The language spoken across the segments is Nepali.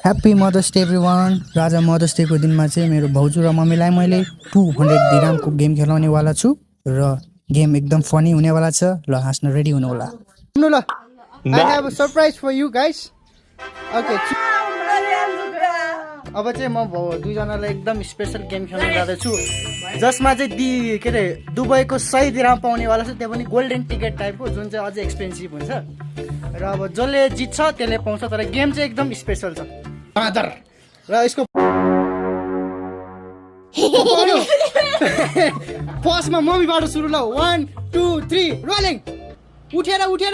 Happy mother's day everyone. आज मदर्स डेको दिनमा चाहिँ मेरो भाउजू र मम्मीलाई मैले 200 दिरामको गेम खेलाउने वाला छु र गेम एकदम फनी हुनेवाला छ। ल हाँस्न रेडी हुनु होला। ल I have a surprise for you guys. Okay, अब चाहिँ म दुईजनालाई एकदम स्पेशल गेम खेल्न जाँदैछु जसमा चाहिँ के अरे दुबईको 100 दिराम पाउनेवाला छ, त्यो पनि गोल्डन टिकट टाइपको, जुन चाहिँ अझै एक्सपेन्सिभ हुन्छ र अब जसले जित्छ त्यसले पाउँछ। तर गेम चाहिँ एकदम स्पेसल छ फादर र यसको फर्स्टमा मम्मीबाट सुरु। ल 1 2 3 रोलिङ। उठेर उठेर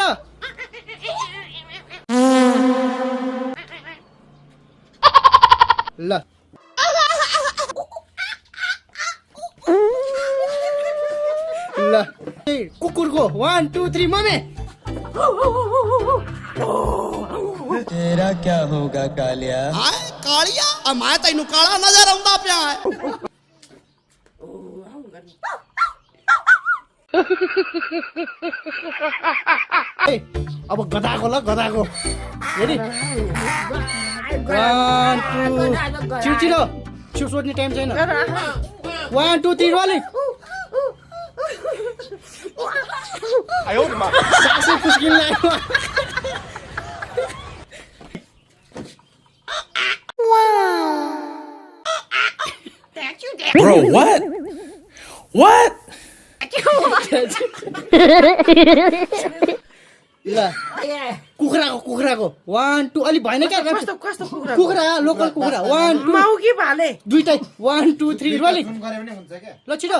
ल ल कुकुरको 1 2 3 मम्मी। तेरा क्या होगा कालिया? कालिया मैं तेनू काला नजर आउंदा पिया है। अब गधाको ल गधाको हेरी 1 2 छिटो छिटो सोध्ने टाइम छैन। 1 2 3 रोलिङ। आयो मा सासै पुस्किन लाग्यो। Bro, what? What? ल कुखुराको 1 2 अलि भएन क्या? कस्तो कुखुरा लोकल कुखुरा 1 2 माउ कि भाले दुईटै 1 2 3 रोलिङ। ल छिटो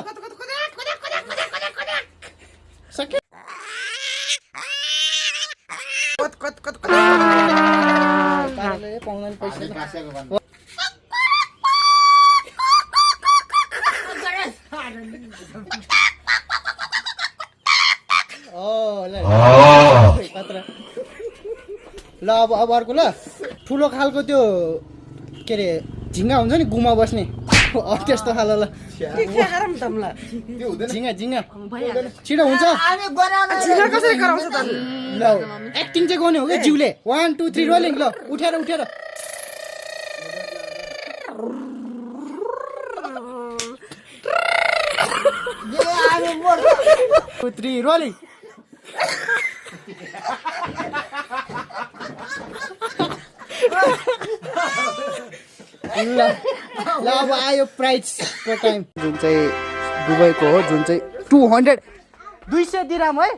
सक्यो। पाउँदैन पैसा। ल अब अर्को ल ठुलो खालको त्यो के अरे झिङ्गा हुन्छ नि गुमा बस्ने, अब त्यस्तो खालको। ल झिङ्गा छिटो हुन्छ। कसरी गराउँछ त? ल एक्टिङ चाहिँ गर्ने हो क्या जिउले। 1 2 3 रोलिङ। ल उठेर 2 3 रोलिङ। ल अब आयो प्राइजको टाइम, जुन चाहिँ दुबईको हो, जुन चाहिँ 200 दिराम है।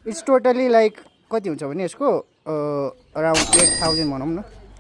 इट्स टोटली लाइक कति हुन्छ भने यसको अराउन्ड 8000 भनौँ न।